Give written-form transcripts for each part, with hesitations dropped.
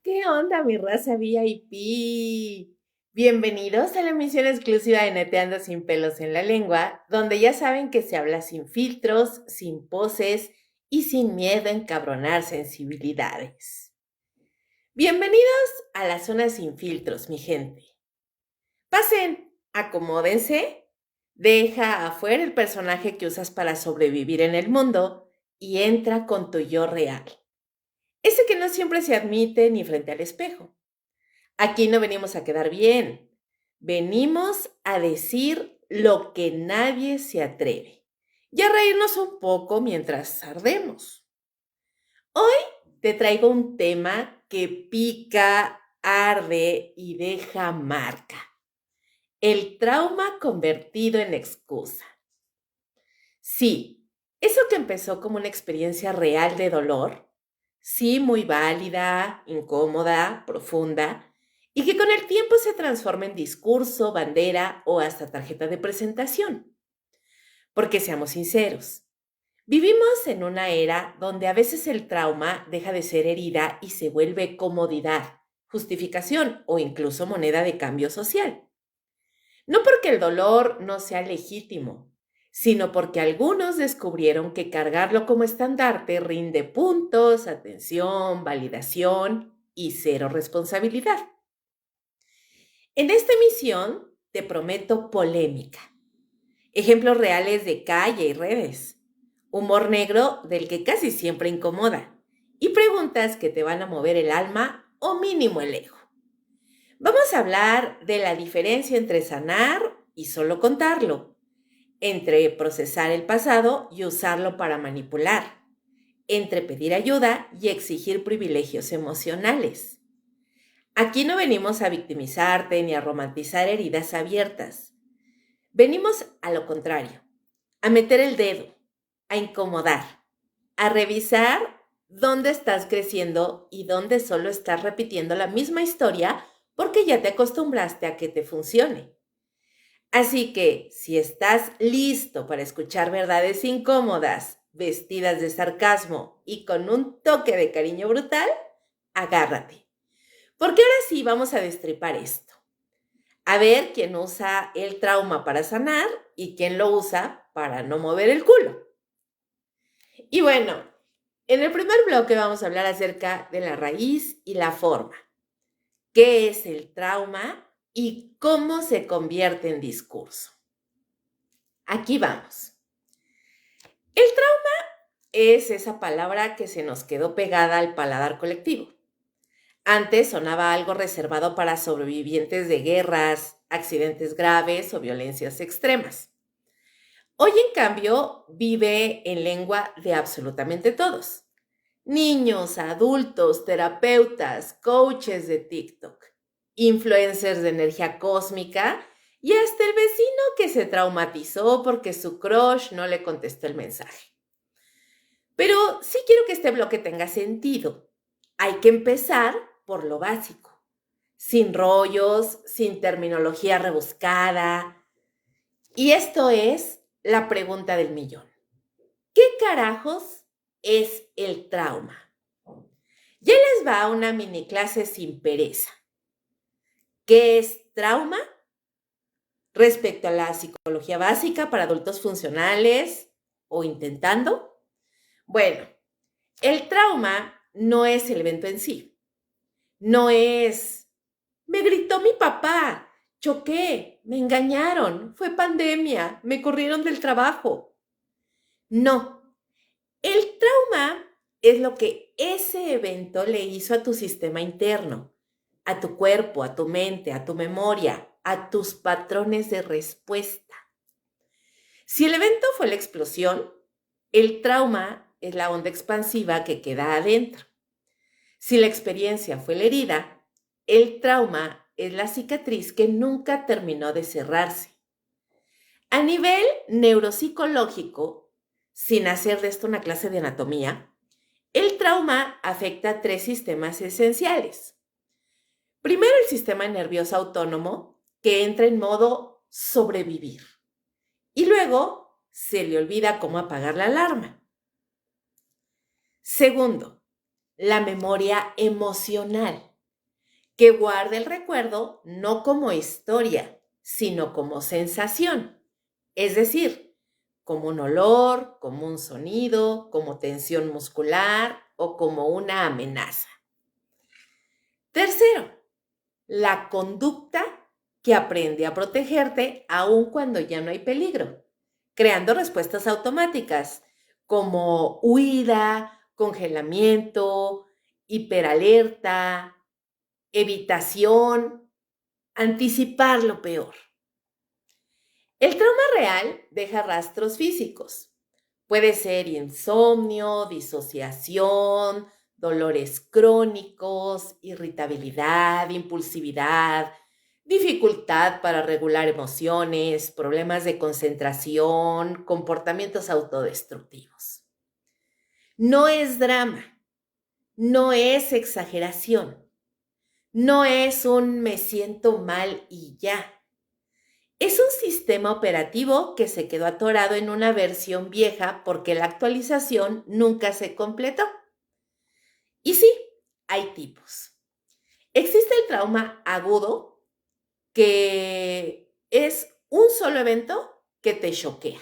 ¿Qué onda, mi raza VIP? Bienvenidos a la emisión exclusiva de Neteando sin pelos en la lengua, donde ya saben que se habla sin filtros, sin poses y sin miedo a encabronar sensibilidades. Bienvenidos a la zona sin filtros, mi gente. Pasen, acomódense, deja afuera el personaje que usas para sobrevivir en el mundo y entra con tu yo real. Ese que no siempre se admite ni frente al espejo. Aquí no venimos a quedar bien, venimos a decir lo que nadie se atreve y a reírnos un poco mientras ardemos. Hoy te traigo un tema que pica, arde y deja marca. El trauma convertido en excusa. Sí, eso que empezó como una experiencia real de dolor, sí, muy válida, incómoda, profunda, y que con el tiempo se transforma en discurso, bandera o hasta tarjeta de presentación. Porque seamos sinceros, vivimos en una era donde a veces el trauma deja de ser herida y se vuelve comodidad, justificación o incluso moneda de cambio social. No porque el dolor no sea legítimo, sino porque algunos descubrieron que cargarlo como estandarte rinde puntos, atención, validación y cero responsabilidad. En esta emisión te prometo polémica, ejemplos reales de calle y redes, humor negro del que casi siempre incomoda y preguntas que te van a mover el alma o mínimo el ego. Vamos a hablar de la diferencia entre sanar y solo contarlo, entre procesar el pasado y usarlo para manipular, entre pedir ayuda y exigir privilegios emocionales. Aquí no venimos a victimizarte ni a romantizar heridas abiertas. Venimos a lo contrario, a meter el dedo, a incomodar, a revisar dónde estás creciendo y dónde solo estás repitiendo la misma historia porque ya te acostumbraste a que te funcione. Así que, si estás listo para escuchar verdades incómodas, vestidas de sarcasmo y con un toque de cariño brutal, agárrate. Porque ahora sí vamos a destripar esto. A ver quién usa el trauma para sanar y quién lo usa para no mover el culo. Y bueno, en el primer bloque vamos a hablar acerca de la raíz y la forma. ¿Qué es el trauma y cómo se convierte en discurso? Aquí vamos. El trauma es esa palabra que se nos quedó pegada al paladar colectivo. Antes sonaba algo reservado para sobrevivientes de guerras, accidentes graves o violencias extremas. Hoy, en cambio, vive en lengua de absolutamente todos. Niños, adultos, terapeutas, coaches de TikTok, influencers de energía cósmica y hasta el vecino que se traumatizó porque su crush no le contestó el mensaje. Pero sí quiero que este bloque tenga sentido. Hay que empezar por lo básico, sin rollos, sin terminología rebuscada. Y esto es la pregunta del millón. ¿Qué carajos es el trauma? Ya les va una mini clase sin pereza. ¿Qué es trauma? Respecto a la psicología básica para adultos funcionales o intentando. Bueno, el trauma no es el evento en sí. No es, me gritó mi papá, choqué, me engañaron, fue pandemia, me corrieron del trabajo. No, el trauma es lo que ese evento le hizo a tu sistema interno, a tu cuerpo, a tu mente, a tu memoria, a tus patrones de respuesta. Si el evento fue la explosión, el trauma es la onda expansiva que queda adentro. Si la experiencia fue la herida, el trauma es la cicatriz que nunca terminó de cerrarse. A nivel neuropsicológico, sin hacer de esto una clase de anatomía, el trauma afecta a tres sistemas esenciales. Primero, el sistema nervioso autónomo, que entra en modo sobrevivir. Y luego, se le olvida cómo apagar la alarma. Segundo, la memoria emocional, que guarda el recuerdo no como historia, sino como sensación, es decir, como un olor, como un sonido, como tensión muscular o como una amenaza. Tercero, la conducta que aprende a protegerte aun cuando ya no hay peligro, creando respuestas automáticas como huida, congelamiento, hiperalerta, evitación, anticipar lo peor. El trauma real deja rastros físicos. Puede ser insomnio, disociación, dolores crónicos, irritabilidad, impulsividad, dificultad para regular emociones, problemas de concentración, comportamientos autodestructivos. No es drama, no es exageración, no es un me siento mal y ya. Es un sistema operativo que se quedó atorado en una versión vieja porque la actualización nunca se completó. Y sí, hay tipos. Existe el trauma agudo, que es un solo evento que te choquea.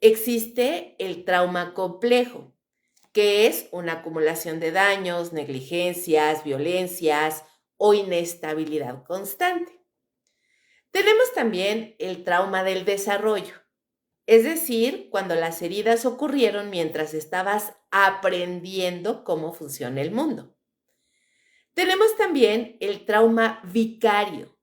Existe el trauma complejo, que es una acumulación de daños, negligencias, violencias o inestabilidad constante. Tenemos también el trauma del desarrollo, es decir, cuando las heridas ocurrieron mientras estabas aprendiendo cómo funciona el mundo. Tenemos también el trauma vicario,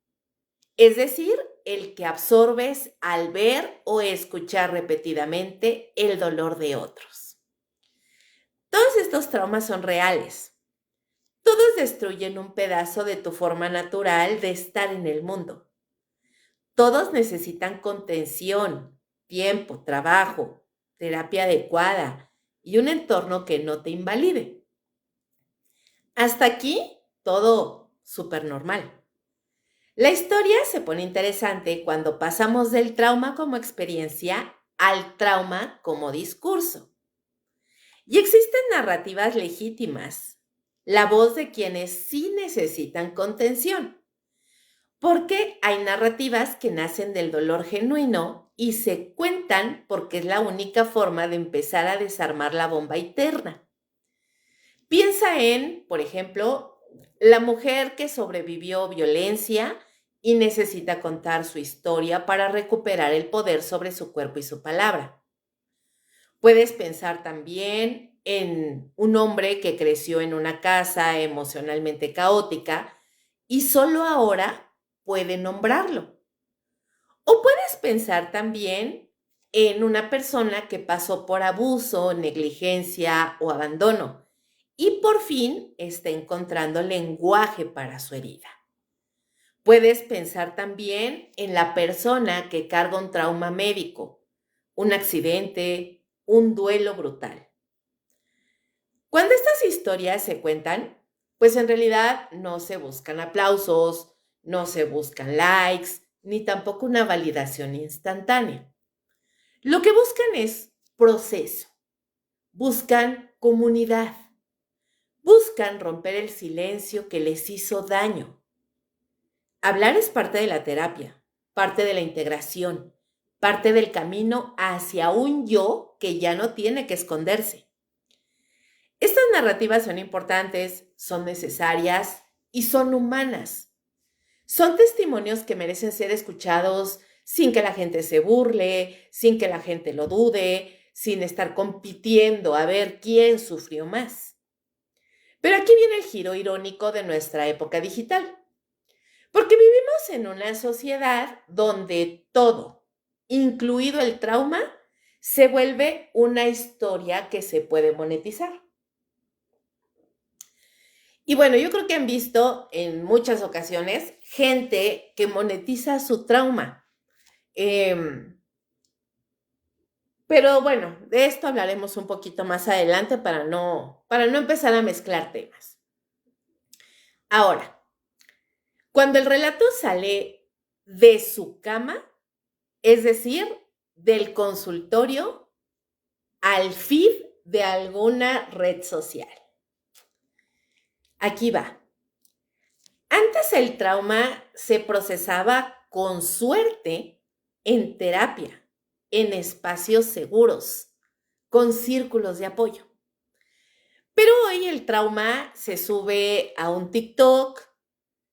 es decir, el que absorbes al ver o escuchar repetidamente el dolor de otros. Todos estos traumas son reales. Todos destruyen un pedazo de tu forma natural de estar en el mundo. Todos necesitan contención, tiempo, trabajo, terapia adecuada y un entorno que no te invalide. Hasta aquí, todo súper normal. La historia se pone interesante cuando pasamos del trauma como experiencia al trauma como discurso. Y existen narrativas legítimas, la voz de quienes sí necesitan contención, porque hay narrativas que nacen del dolor genuino y se cuentan porque es la única forma de empezar a desarmar la bomba interna. Piensa en, por ejemplo, la mujer que sobrevivió violencia y necesita contar su historia para recuperar el poder sobre su cuerpo y su palabra. Puedes pensar también en un hombre que creció en una casa emocionalmente caótica y solo ahora puede nombrarlo. O puedes pensar también en una persona que pasó por abuso, negligencia o abandono y por fin está encontrando lenguaje para su herida. Puedes pensar también en la persona que carga un trauma médico, un accidente, un duelo brutal. Cuando estas historias se cuentan, pues en realidad no se buscan aplausos, no se buscan likes, ni tampoco una validación instantánea. Lo que buscan es proceso, buscan comunidad, buscan romper el silencio que les hizo daño. Hablar es parte de la terapia, parte de la integración, parte del camino hacia un yo que ya no tiene que esconderse. Estas narrativas son importantes, son necesarias y son humanas. Son testimonios que merecen ser escuchados sin que la gente se burle, sin que la gente lo dude, sin estar compitiendo a ver quién sufrió más. Pero aquí viene el giro irónico de nuestra época digital, porque vivimos en una sociedad donde todo, incluido el trauma, se vuelve una historia que se puede monetizar. Y bueno, yo creo que han visto en muchas ocasiones gente que monetiza su trauma. Pero bueno, de esto hablaremos un poquito más adelante para no empezar a mezclar temas. Ahora, cuando el relato sale de su cama, es decir, del consultorio al feed de alguna red social. Aquí va. Antes el trauma se procesaba con suerte en terapia, en espacios seguros, con círculos de apoyo. Pero hoy el trauma se sube a un TikTok,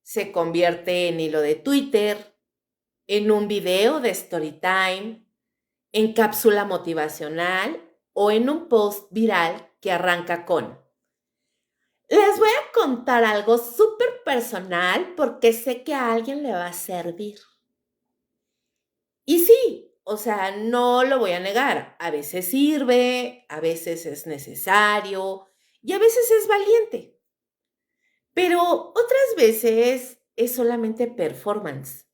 se convierte en hilo de Twitter, en un video de Storytime, en cápsula motivacional o en un post viral que arranca con: les voy a contar algo súper personal porque sé que a alguien le va a servir. Y sí, o sea, no lo voy a negar. A veces sirve, a veces es necesario y a veces es valiente. Pero otras veces es solamente performance.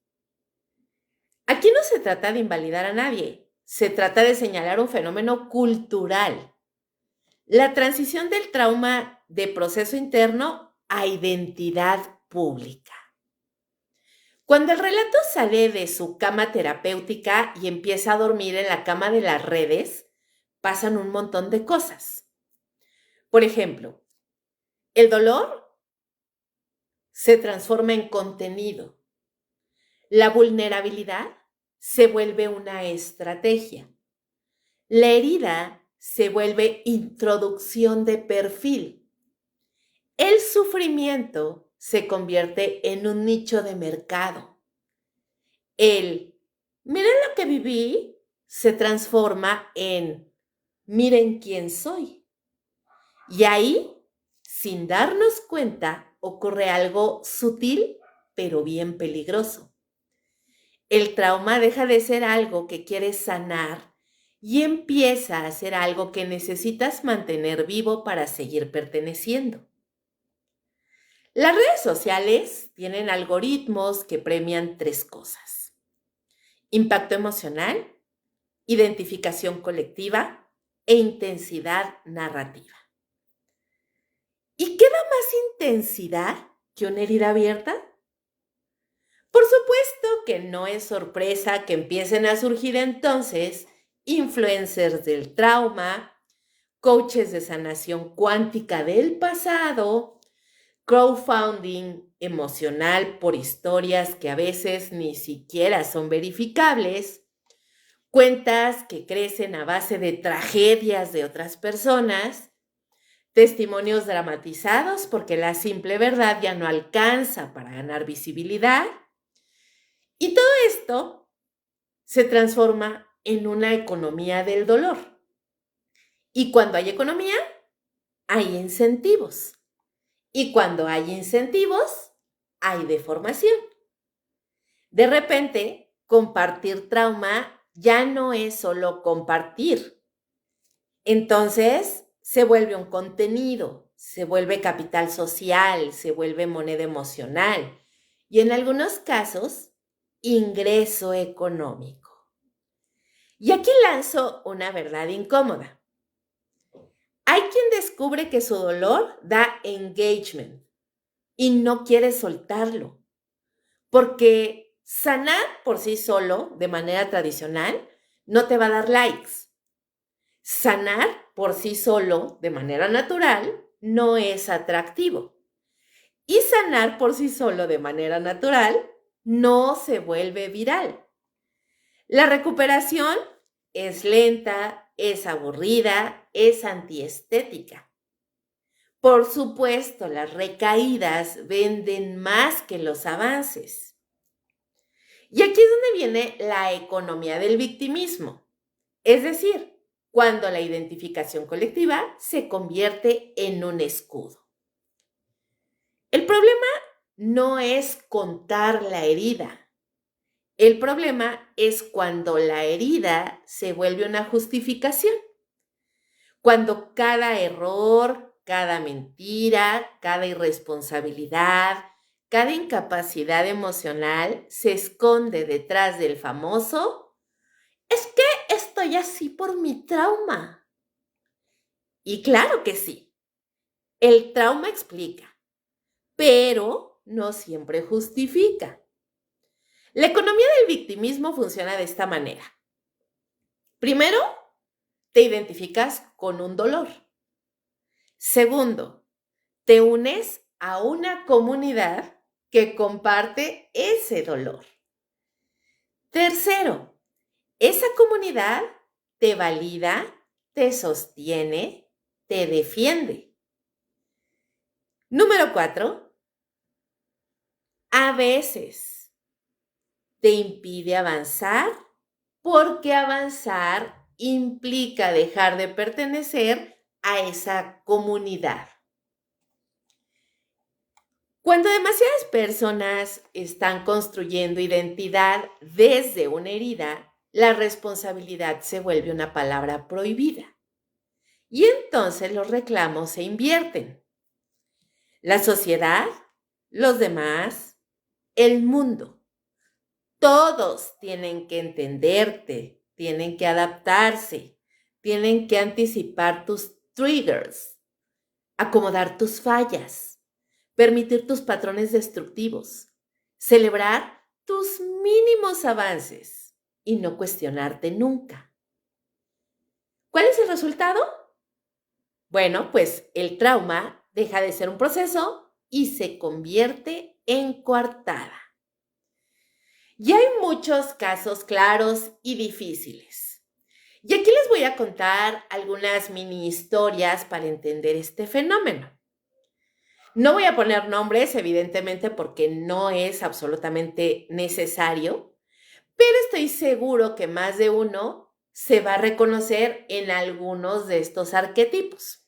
Aquí no se trata de invalidar a nadie, se trata de señalar un fenómeno cultural. La transición del trauma de proceso interno a identidad pública. Cuando el relato sale de su cama terapéutica y empieza a dormir en la cama de las redes, pasan un montón de cosas. Por ejemplo, el dolor se transforma en contenido. La vulnerabilidad se vuelve una estrategia. La herida se vuelve introducción de perfil. El sufrimiento se convierte en un nicho de mercado. El miren lo que viví se transforma en miren quién soy. Y ahí, sin darnos cuenta, ocurre algo sutil pero bien peligroso. El trauma deja de ser algo que quieres sanar y empieza a ser algo que necesitas mantener vivo para seguir perteneciendo. Las redes sociales tienen algoritmos que premian 3 cosas: impacto emocional, identificación colectiva e intensidad narrativa. ¿Y qué da más intensidad que una herida abierta? Por supuesto que no es sorpresa que empiecen a surgir entonces influencers del trauma, coaches de sanación cuántica del pasado, crowdfunding emocional por historias que a veces ni siquiera son verificables, cuentas que crecen a base de tragedias de otras personas, testimonios dramatizados porque la simple verdad ya no alcanza para ganar visibilidad. Y todo esto se transforma en una economía del dolor. Y cuando hay economía, hay incentivos. Y cuando hay incentivos, hay deformación. De repente, compartir trauma ya no es solo compartir. Entonces, se vuelve un contenido, se vuelve capital social, se vuelve moneda emocional y en algunos casos, ingreso económico. Y aquí lanzo una verdad incómoda. Hay quien descubre que su dolor da engagement y no quiere soltarlo, porque sanar por sí solo, de manera tradicional, no te va a dar likes. Sanar por sí solo, de manera natural, no es atractivo. Y sanar por sí solo, de manera natural, no se vuelve viral. La recuperación es lenta, es aburrida, es antiestética. Por supuesto, las recaídas venden más que los avances. Y aquí es donde viene la economía del victimismo. Es decir, cuando la identificación colectiva se convierte en un escudo. El problema no es contar la herida. El problema es cuando la herida se vuelve una justificación. Cuando cada error, cada mentira, cada irresponsabilidad, cada incapacidad emocional se esconde detrás del famoso "es que estoy así por mi trauma". Y claro que sí, el trauma explica, pero no siempre justifica. La economía del victimismo funciona de esta manera. Primero, te identificas con un dolor. Segundo, te unes a una comunidad que comparte ese dolor. Tercero, esa comunidad te valida, te sostiene, te defiende. Número 4, a veces te impide avanzar porque avanzar implica dejar de pertenecer a esa comunidad. Cuando demasiadas personas están construyendo identidad desde una herida, la responsabilidad se vuelve una palabra prohibida. Y entonces los reclamos se invierten. La sociedad, los demás, el mundo. Todos tienen que entenderte, tienen que adaptarse, tienen que anticipar tus triggers, acomodar tus fallas, permitir tus patrones destructivos, celebrar tus mínimos avances y no cuestionarte nunca. ¿Cuál es el resultado? Bueno, pues el trauma deja de ser un proceso y se convierte en coartada. Y hay muchos casos claros y difíciles. Y aquí les voy a contar algunas mini historias para entender este fenómeno. No voy a poner nombres, evidentemente, porque no es absolutamente necesario, pero estoy seguro que más de uno se va a reconocer en algunos de estos arquetipos.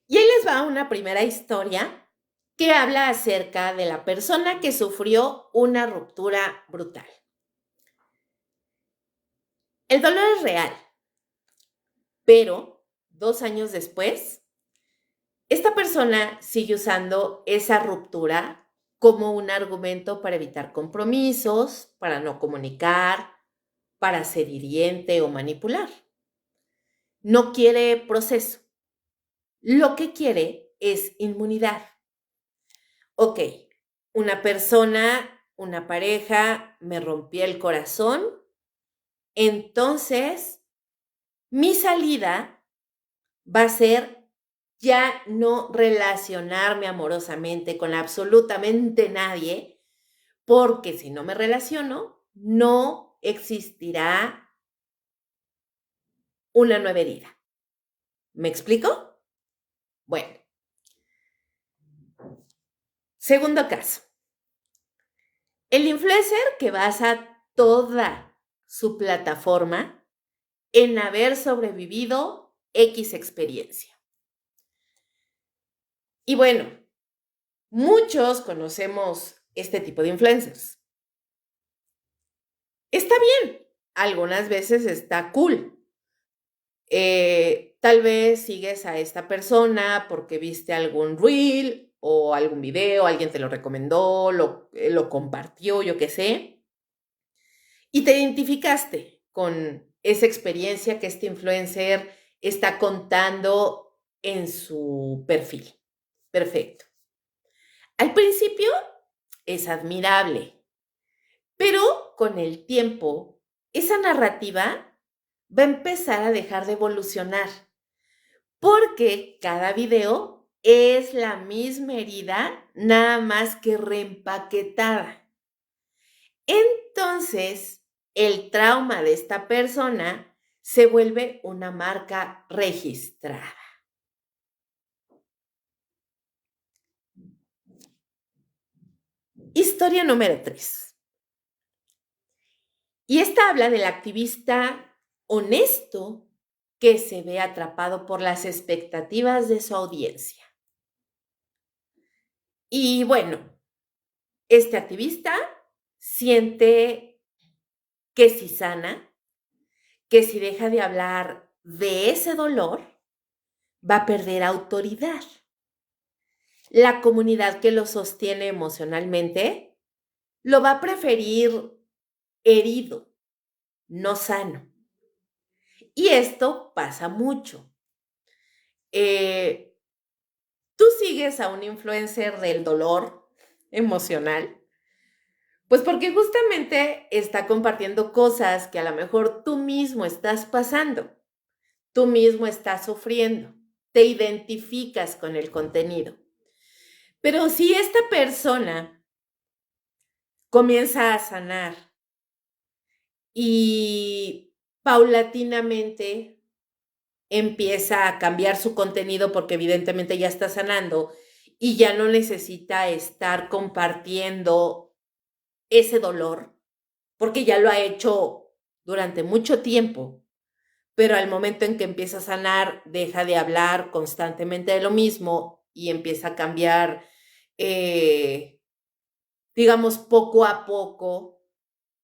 Y ahí les va una primera historia que habla acerca de la persona que sufrió una ruptura brutal. El dolor es real, pero 2 años después, esta persona sigue usando esa ruptura como un argumento para evitar compromisos, para no comunicar, para ser hiriente o manipular. No quiere proceso. Lo que quiere es inmunidad. Ok, una persona, una pareja me rompió el corazón, entonces mi salida va a ser ya no relacionarme amorosamente con absolutamente nadie, porque si no me relaciono, no existirá una nueva herida. ¿Me explico? Bueno, segundo caso. El influencer que basa toda su plataforma en haber sobrevivido X experiencia. Y bueno, muchos conocemos este tipo de influencers. Está bien, algunas veces está cool. Tal vez sigues a esta persona porque viste algún reel o algún video, alguien te lo recomendó, lo compartió, yo qué sé, y te identificaste con esa experiencia que este influencer está contando en su perfil. Perfecto. Al principio es admirable, pero con el tiempo esa narrativa va a empezar a dejar de evolucionar, porque cada video es la misma herida, nada más que reempaquetada. Entonces, el trauma de esta persona se vuelve una marca registrada. Historia número 3. Y esta habla del activista honesto que se ve atrapado por las expectativas de su audiencia. Y bueno, este activista siente que si sana, que si deja de hablar de ese dolor, va a perder autoridad. La comunidad que lo sostiene emocionalmente lo va a preferir herido, no sano. Y esto pasa mucho. Tú sigues a un influencer del dolor emocional, pues porque justamente está compartiendo cosas que a lo mejor tú mismo estás pasando, tú mismo estás sufriendo, te identificas con el contenido. Pero si esta persona comienza a sanar y paulatinamente empieza a cambiar su contenido porque evidentemente ya está sanando y ya no necesita estar compartiendo ese dolor porque ya lo ha hecho durante mucho tiempo, pero al momento en que empieza a sanar deja de hablar constantemente de lo mismo y empieza a cambiar, digamos, poco a poco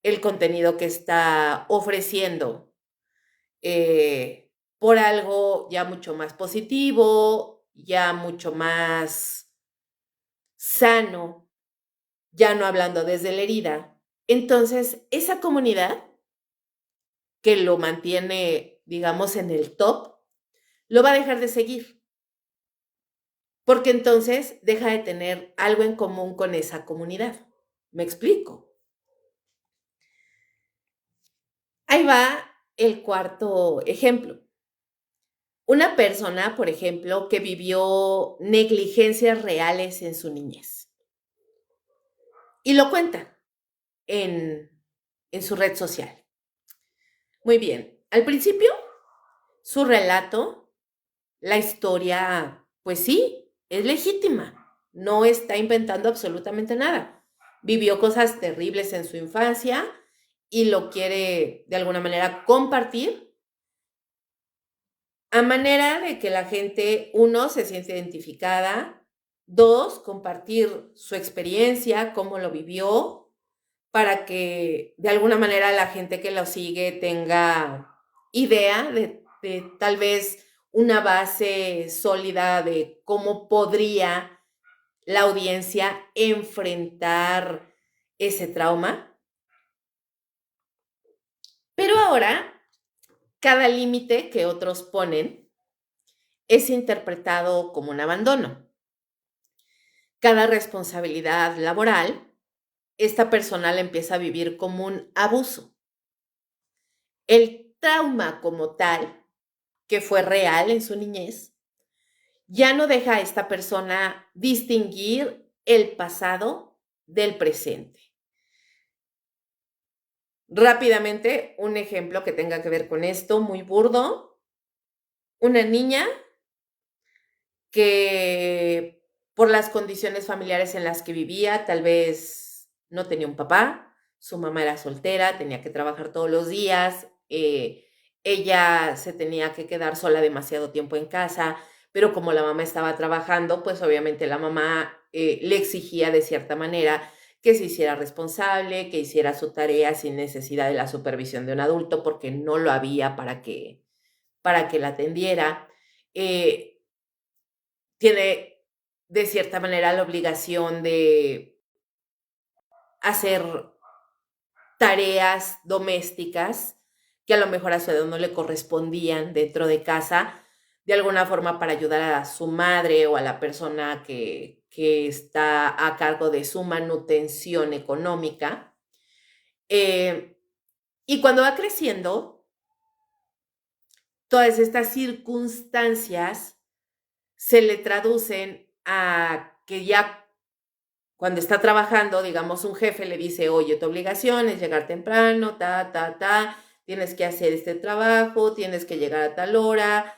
el contenido que está ofreciendo por algo ya mucho más positivo, ya mucho más sano, ya no hablando desde la herida. Entonces, esa comunidad que lo mantiene, digamos, en el top, lo va a dejar de seguir, porque entonces deja de tener algo en común con esa comunidad. ¿Me explico? Ahí va el cuarto ejemplo. Una persona, por ejemplo, que vivió negligencias reales en su niñez y lo cuenta en, en su red social. Muy bien, al principio, su relato, la historia, pues sí, es legítima, no está inventando absolutamente nada. Vivió cosas terribles en su infancia y lo quiere de alguna manera compartir a manera de que la gente, uno, se siente identificada, dos, compartir su experiencia, cómo lo vivió, para que de alguna manera la gente que lo sigue tenga idea de tal vez una base sólida de cómo podría la audiencia enfrentar ese trauma. Pero ahora, cada límite que otros ponen es interpretado como un abandono. Cada responsabilidad laboral, esta persona la empieza a vivir como un abuso. El trauma como tal, que fue real en su niñez, ya no deja a esta persona distinguir el pasado del presente. Rápidamente, un ejemplo que tenga que ver con esto, muy burdo. Una niña que por las condiciones familiares en las que vivía, tal vez no tenía un papá, su mamá era soltera, tenía que trabajar todos los días, ella se tenía que quedar sola demasiado tiempo en casa, pero como la mamá estaba trabajando, pues obviamente la mamá le exigía de cierta manera que se hiciera responsable, que hiciera su tarea sin necesidad de la supervisión de un adulto, porque no lo había para que la atendiera. Tiene de cierta manera la obligación de hacer tareas domésticas que a lo mejor a su edad no le correspondían dentro de casa, de alguna forma para ayudar a su madre o a la persona que está a cargo de su manutención económica. Eh, y cuando va creciendo, todas estas circunstancias se le traducen a que ya cuando está trabajando, digamos, un jefe le dice, oye, tu obligación es llegar temprano, tienes que hacer este trabajo, tienes que llegar a tal hora,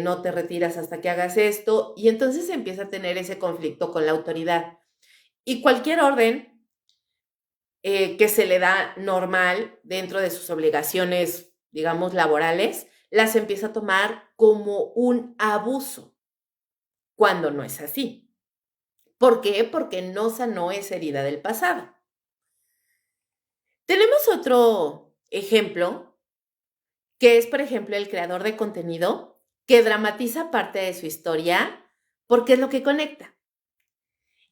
no te retiras hasta que hagas esto, y entonces empieza a tener ese conflicto con la autoridad. Y cualquier orden que se le da normal dentro de sus obligaciones, digamos, laborales, las empieza a tomar como un abuso, cuando no es así. ¿Por qué? Porque no sanó esa herida del pasado. Tenemos otro ejemplo, que es, por ejemplo, el creador de contenido que dramatiza parte de su historia porque es lo que conecta.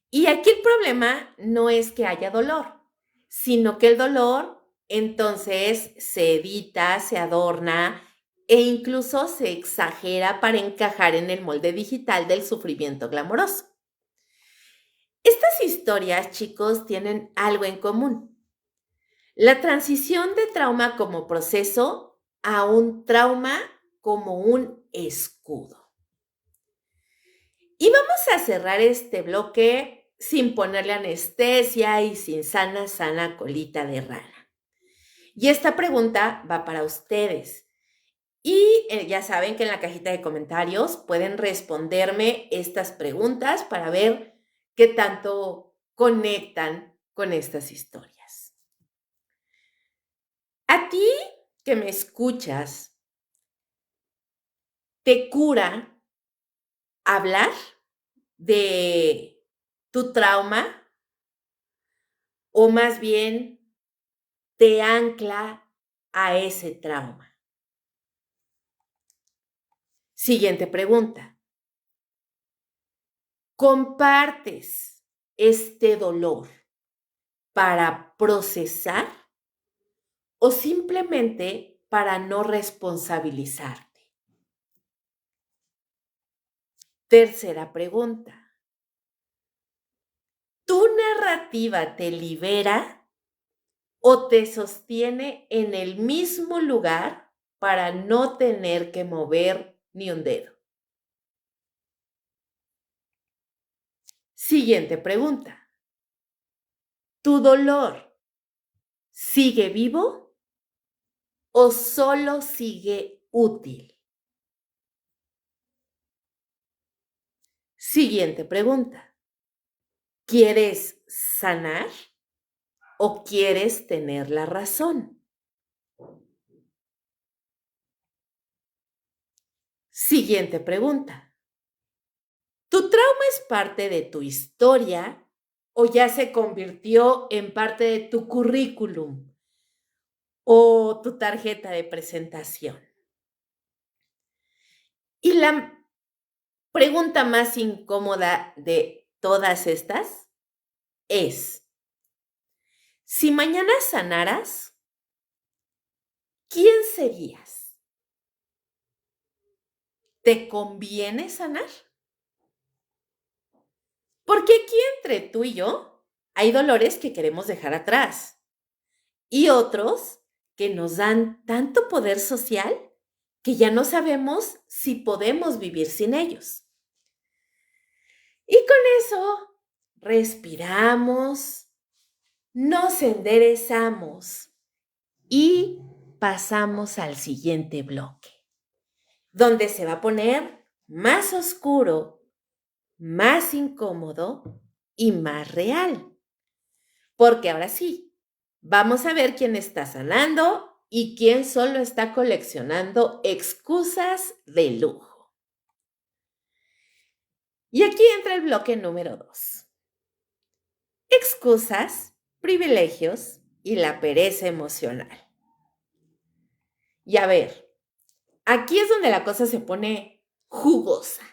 Y aquí el problema no es que haya dolor, sino que el dolor entonces se edita, se adorna e incluso se exagera para encajar en el molde digital del sufrimiento glamoroso. Estas historias, chicos, tienen algo en común. La transición de trauma como proceso a un trauma como un escudo. Y vamos a cerrar este bloque sin ponerle anestesia y sin sana colita de rana. Y esta pregunta va para ustedes. Y ya saben que en la cajita de comentarios pueden responderme estas preguntas para ver qué tanto conectan con estas historias. A ti que me escuchas, ¿te cura hablar de tu trauma o más bien te ancla a ese trauma? Siguiente pregunta. ¿Compartes este dolor para procesar o simplemente para no responsabilizarte? Tercera pregunta. ¿Tu narrativa te libera o te sostiene en el mismo lugar para no tener que mover ni un dedo? Siguiente pregunta. ¿Tu dolor sigue vivo o solo sigue útil? Siguiente pregunta. ¿Quieres sanar o quieres tener la razón? Siguiente pregunta. ¿Tu trauma es parte de tu historia o ya se convirtió en parte de tu currículum o tu tarjeta de presentación? Y la pregunta más incómoda de todas estas es, si mañana sanaras, ¿quién serías? ¿Te conviene sanar? Porque aquí entre tú y yo hay dolores que queremos dejar atrás y otros que nos dan tanto poder social que ya no sabemos si podemos vivir sin ellos. Y con eso respiramos, nos enderezamos y pasamos al siguiente bloque, donde se va a poner más oscuro, más incómodo y más real. Porque ahora sí, vamos a ver quién está sanando y quién solo está coleccionando excusas de lujo. Y aquí entra el bloque número 2. Excusas, privilegios y la pereza emocional. Y a ver, aquí es donde la cosa se pone jugosa.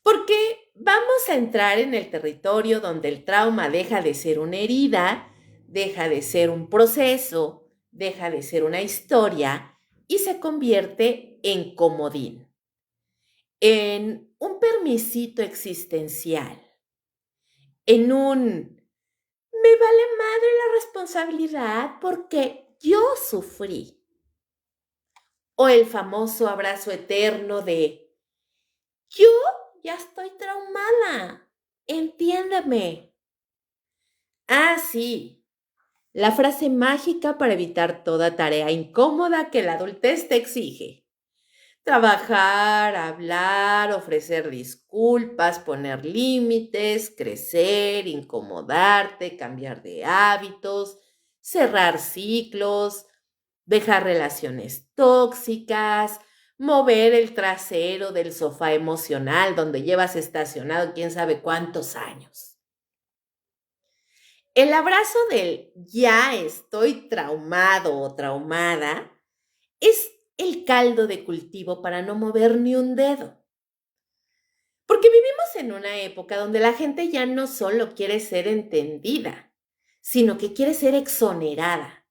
Porque vamos a entrar en el territorio donde el trauma deja de ser una herida, deja de ser un proceso, deja de ser una historia y se convierte en comodín, en un permisito existencial, en un me vale madre la responsabilidad porque yo sufrí. O el famoso abrazo eterno de yo ya estoy traumada, entiéndeme. Ah, sí, la frase mágica para evitar toda tarea incómoda que la adultez te exige. Trabajar, hablar, ofrecer disculpas, poner límites, crecer, incomodarte, cambiar de hábitos, cerrar ciclos, dejar relaciones tóxicas, mover el trasero del sofá emocional donde llevas estacionado quién sabe cuántos años. El abrazo del ya estoy traumado o traumada es el caldo de cultivo para no mover ni un dedo. Porque vivimos en una época donde la gente ya no solo quiere ser entendida, sino que quiere ser exonerada.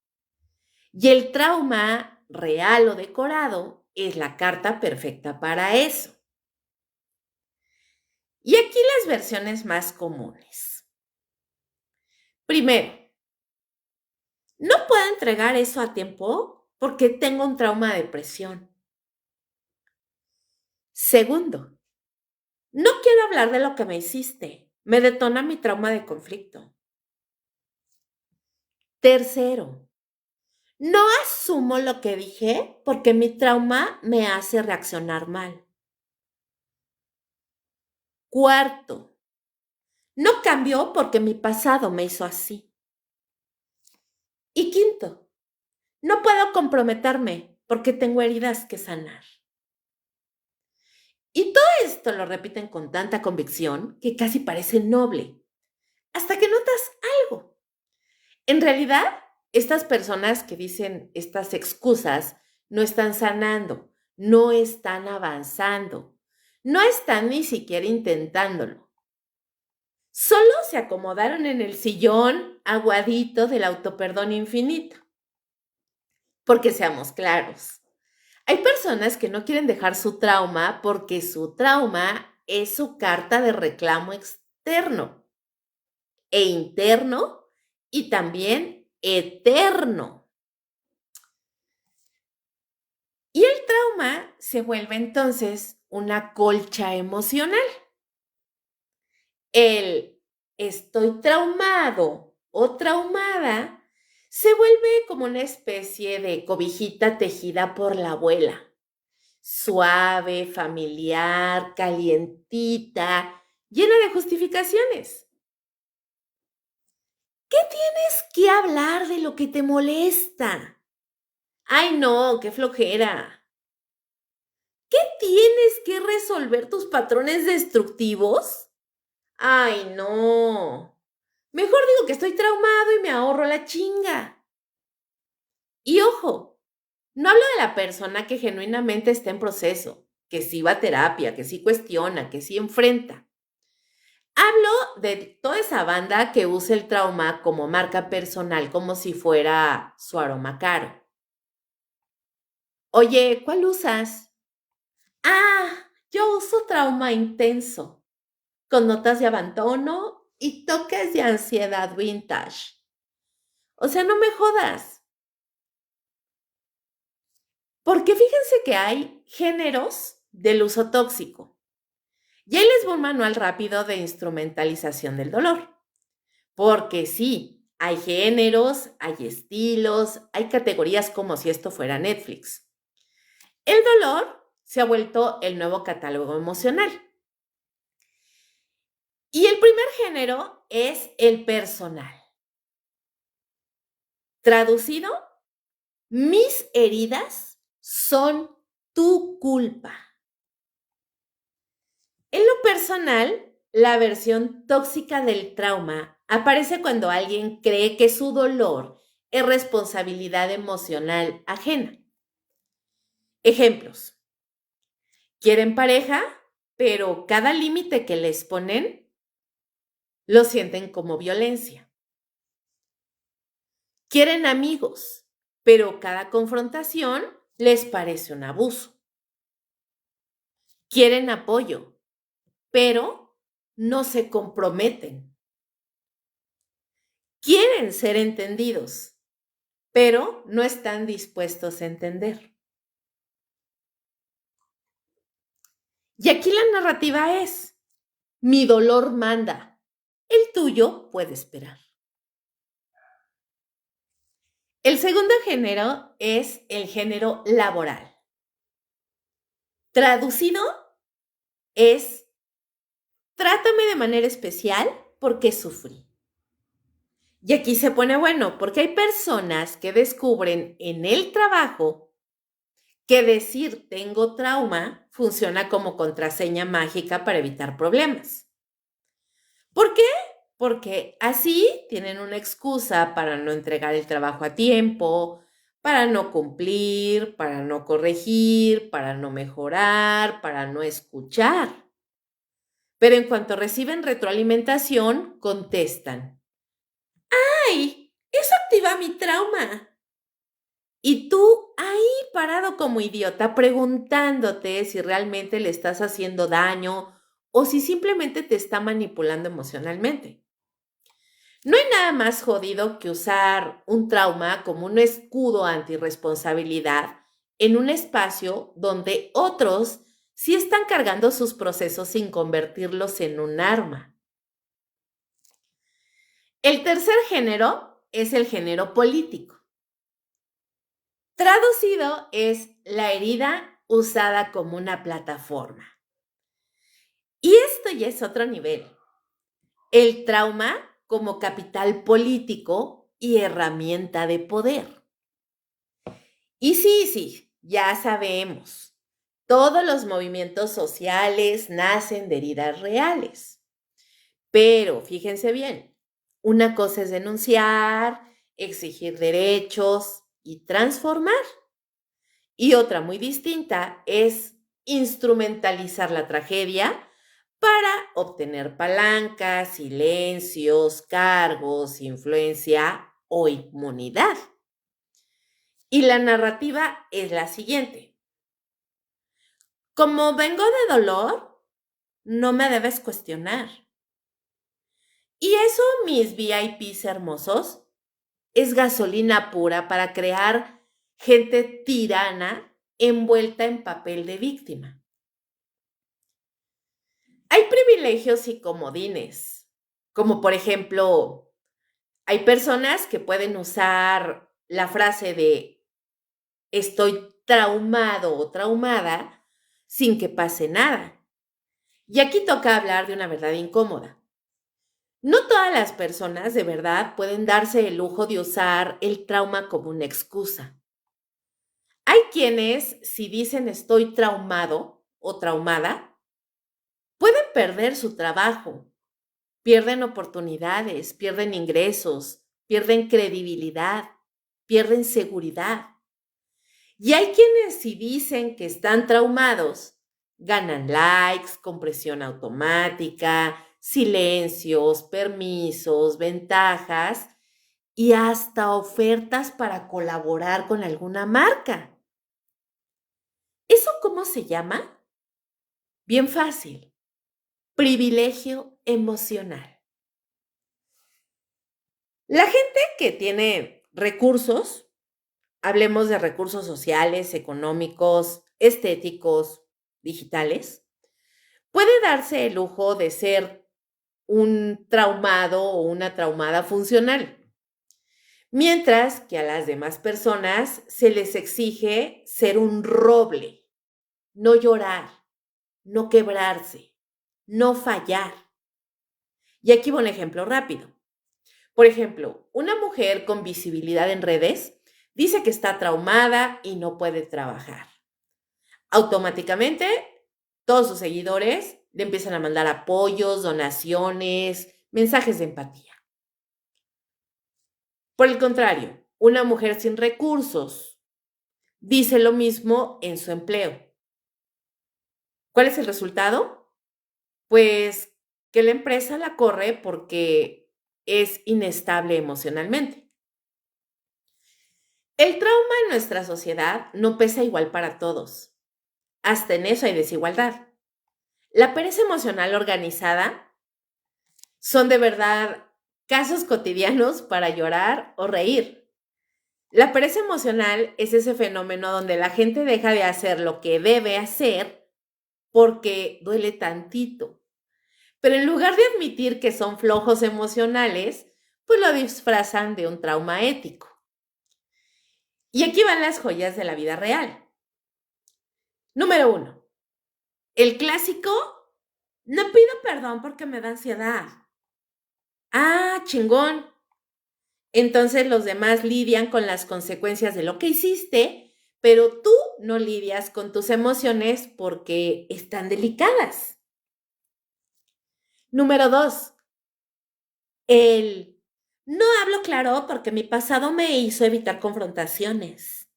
Y el trauma real o decorado es la carta perfecta para eso. Y aquí las versiones más comunes. Primero, no puedo entregar eso a tiempo porque tengo un trauma de depresión. Segundo, No quiero hablar de lo que me hiciste. Me detona mi trauma de conflicto. Tercero, no asumo lo que dije porque mi trauma me hace reaccionar mal. Cuarto, no cambio porque mi pasado me hizo así. Y quinto, no puedo comprometerme porque tengo heridas que sanar. Y todo esto lo repiten con tanta convicción que casi parece noble, hasta que notas algo. En realidad, estas personas que dicen estas excusas no están sanando, no están avanzando, no están ni siquiera intentándolo. Solo se acomodaron en el sillón aguadito del autoperdón infinito. Porque seamos claros, hay personas que no quieren dejar su trauma porque su trauma es su carta de reclamo externo e interno y también eterno. Y el trauma se vuelve entonces una colcha emocional. El estoy traumado o traumada se vuelve como una especie de cobijita tejida por la abuela. Suave, familiar, calientita, llena de justificaciones. ¿Qué tienes que hablar de lo que te molesta? Ay, no, qué flojera. ¿Qué tienes que resolver tus patrones destructivos? Ay, no. Mejor digo que estoy traumado y me ahorro la chinga. Y ojo, no hablo de la persona que genuinamente está en proceso, que sí va a terapia, que sí cuestiona, que sí enfrenta. Hablo de toda esa banda que usa el trauma como marca personal, como si fuera su aroma caro. Oye, ¿cuál usas? Ah, yo uso trauma intenso, con notas de abandono y toques de ansiedad vintage. O sea, no me jodas. Porque fíjense que hay géneros del uso tóxico. Y ahí les voy un manual rápido de instrumentalización del dolor. Porque sí, hay géneros, hay estilos, hay categorías como si esto fuera Netflix. El dolor se ha vuelto el nuevo catálogo emocional. Y el primer género es el personal. Traducido, mis heridas son tu culpa. En lo personal, la versión tóxica del trauma aparece cuando alguien cree que su dolor es responsabilidad emocional ajena. Ejemplos. Quieren pareja, pero cada límite que les ponen lo sienten como violencia. Quieren amigos, pero cada confrontación les parece un abuso. Quieren apoyo, pero no se comprometen. Quieren ser entendidos, pero no están dispuestos a entender. Y aquí la narrativa es, mi dolor manda, el tuyo puede esperar. El segundo género es el género laboral. Traducido es, trátame de manera especial porque sufrí. Y aquí se pone bueno, porque hay personas que descubren en el trabajo que decir tengo trauma funciona como contraseña mágica para evitar problemas. ¿Por qué? Porque así tienen una excusa para no entregar el trabajo a tiempo, para no cumplir, para no corregir, para no mejorar, para no escuchar. Pero en cuanto reciben retroalimentación, contestan, ¡ay! Eso activa mi trauma. Y tú ahí parado como idiota preguntándote si realmente le estás haciendo daño o si simplemente te está manipulando emocionalmente. No hay nada más jodido que usar un trauma como un escudo antirresponsabilidad en un espacio donde otros sí están cargando sus procesos sin convertirlos en un arma. El tercer género es el género político. Traducido es la herida usada como una plataforma. Y esto ya es otro nivel. El trauma como capital político y herramienta de poder. Y sí, ya sabemos, todos los movimientos sociales nacen de heridas reales. Pero fíjense bien, una cosa es denunciar, exigir derechos y transformar. Y otra muy distinta es instrumentalizar la tragedia para obtener palancas, silencios, cargos, influencia o inmunidad. Y la narrativa es la siguiente. Como vengo de dolor, no me debes cuestionar. Y eso, mis VIPs hermosos, es gasolina pura para crear gente tirana envuelta en papel de víctima. Hay privilegios y comodines, como por ejemplo, hay personas que pueden usar la frase de estoy traumado o traumada sin que pase nada. Y aquí toca hablar de una verdad incómoda. No todas las personas de verdad pueden darse el lujo de usar el trauma como una excusa. Hay quienes, si dicen estoy traumado o traumada, pueden perder su trabajo, pierden oportunidades, pierden ingresos, pierden credibilidad, pierden seguridad. Y hay quienes, si dicen que están traumados, ganan likes, compresión automática, silencios, permisos, ventajas y hasta ofertas para colaborar con alguna marca. ¿Eso cómo se llama? Bien fácil. Privilegio emocional. La gente que tiene recursos, hablemos de recursos sociales, económicos, estéticos, digitales, puede darse el lujo de ser un traumado o una traumada funcional, mientras que a las demás personas se les exige ser un roble, no llorar, no quebrarse, no fallar. Y aquí va un ejemplo rápido. Por ejemplo, una mujer con visibilidad en redes dice que está traumada y no puede trabajar. Automáticamente, todos sus seguidores le empiezan a mandar apoyos, donaciones, mensajes de empatía. Por el contrario, una mujer sin recursos dice lo mismo en su empleo. ¿Cuál es el resultado? Pues que la empresa la corre porque es inestable emocionalmente. El trauma en nuestra sociedad no pesa igual para todos. Hasta en eso hay desigualdad. La pereza emocional organizada son de verdad casos cotidianos para llorar o reír. La pereza emocional es ese fenómeno donde la gente deja de hacer lo que debe hacer porque duele tantito. Pero en lugar de admitir que son flojos emocionales, pues lo disfrazan de un trauma ético. Y aquí van las joyas de la vida real. Número 1. El clásico, no pido perdón porque me da ansiedad. Ah, chingón. Entonces los demás lidian con las consecuencias de lo que hiciste, pero tú no lidias con tus emociones porque están delicadas. Número 2. El no hablo claro porque mi pasado me hizo evitar confrontaciones.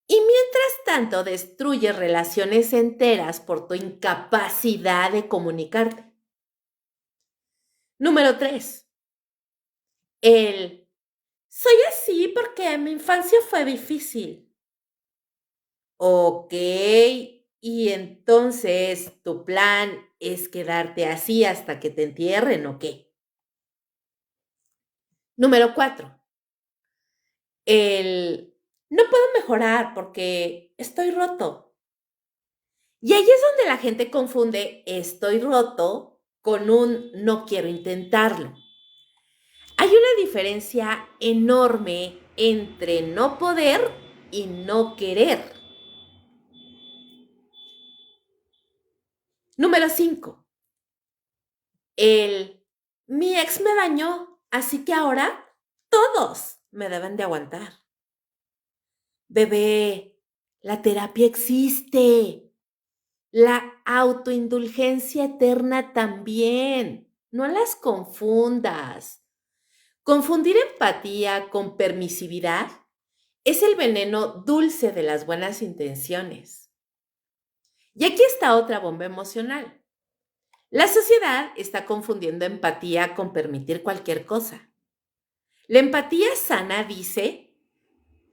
Y mientras tanto destruyes relaciones enteras por tu incapacidad de comunicarte. Número 3. El soy así porque mi infancia fue difícil. Ok, y entonces tu plan es quedarte así hasta que te entierren, ¿o qué? Número 4. El no puedo mejorar porque estoy roto. Y ahí es donde la gente confunde estoy roto con un no quiero intentarlo. Hay una diferencia enorme entre no poder y no querer. Número 5. Mi ex me dañó, así que ahora todos me deben de aguantar. Bebé, la terapia existe. La autoindulgencia eterna también. No las confundas. Confundir empatía con permisividad es el veneno dulce de las buenas intenciones. Y aquí está otra bomba emocional. La sociedad está confundiendo empatía con permitir cualquier cosa. La empatía sana dice,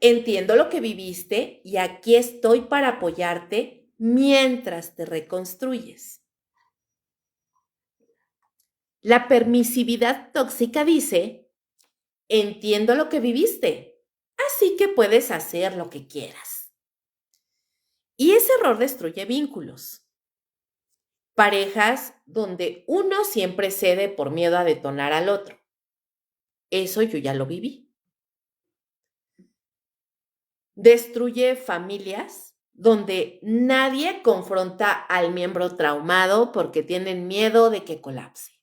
entiendo lo que viviste y aquí estoy para apoyarte mientras te reconstruyes. La permisividad tóxica dice, entiendo lo que viviste, así que puedes hacer lo que quieras. Y ese error destruye vínculos. Parejas donde uno siempre cede por miedo a detonar al otro. Eso yo ya lo viví. Destruye familias donde nadie confronta al miembro traumado porque tienen miedo de que colapse.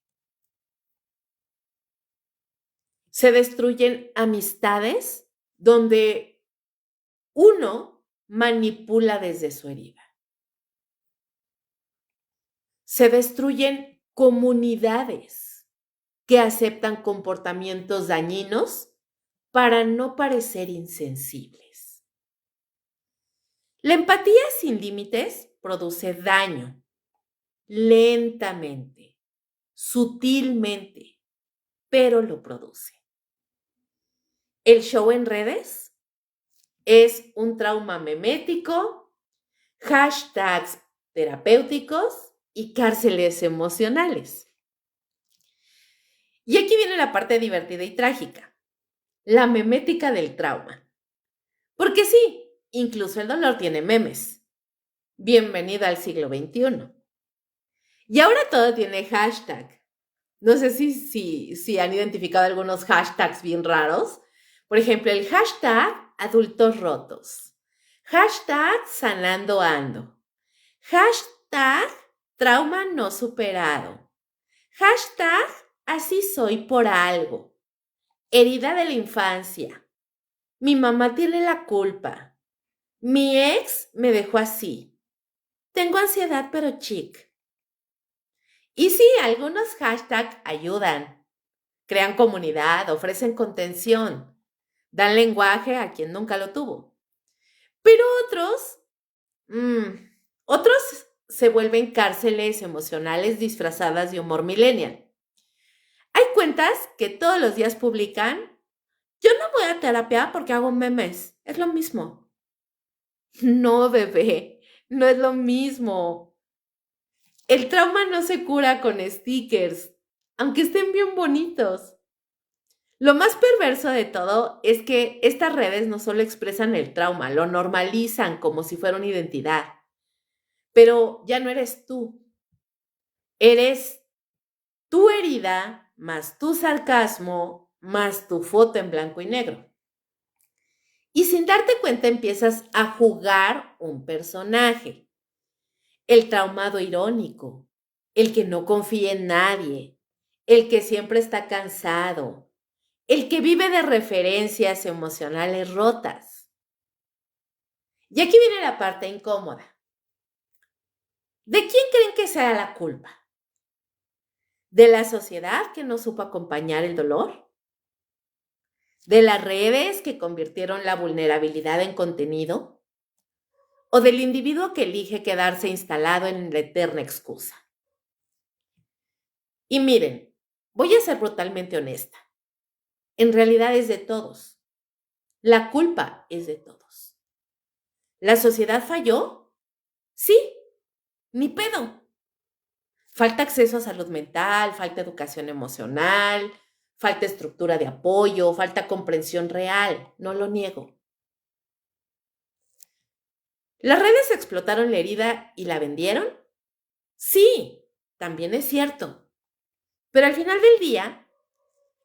Se destruyen amistades donde uno manipula desde su herida. Se destruyen comunidades que aceptan comportamientos dañinos para no parecer insensibles. La empatía sin límites produce daño lentamente, sutilmente, pero lo produce. El show en redes es un trauma memético, hashtags terapéuticos y cárceles emocionales. Y aquí viene la parte divertida y trágica, la memética del trauma. Porque sí, incluso el dolor tiene memes. Bienvenido al siglo XXI. Y ahora todo tiene hashtag. No sé si han identificado algunos hashtags bien raros. Por ejemplo, el hashtag adultos rotos. Hashtag sanando ando. Hashtag trauma no superado. Hashtag así soy por algo. Herida de la infancia. Mi mamá tiene la culpa. Mi ex me dejó así. Tengo ansiedad pero chic. Y sí, algunos hashtags ayudan. Crean comunidad, ofrecen contención, dan lenguaje a quien nunca lo tuvo. Pero otros se vuelven cárceles emocionales disfrazadas de humor millennial. Hay cuentas que todos los días publican, yo no voy a terapia porque hago memes, es lo mismo. No, bebé, no es lo mismo. El trauma no se cura con stickers, aunque estén bien bonitos. Lo más perverso de todo es que estas redes no solo expresan el trauma, lo normalizan como si fuera una identidad. Pero ya no eres tú. Eres tu herida, más tu sarcasmo, más tu foto en blanco y negro. Y sin darte cuenta empiezas a jugar un personaje. El traumado irónico, el que no confía en nadie, el que siempre está cansado, el que vive de referencias emocionales rotas. Y aquí viene la parte incómoda. ¿De quién creen que sea la culpa? ¿De la sociedad que no supo acompañar el dolor? ¿De las redes que convirtieron la vulnerabilidad en contenido? ¿O del individuo que elige quedarse instalado en la eterna excusa? Y miren, voy a ser brutalmente honesta. En realidad es de todos. La culpa es de todos. ¿La sociedad falló? Sí, ni pedo. Falta acceso a salud mental, falta educación emocional, falta estructura de apoyo, falta comprensión real, no lo niego. ¿Las redes explotaron la herida y la vendieron? Sí, también es cierto. Pero al final del día,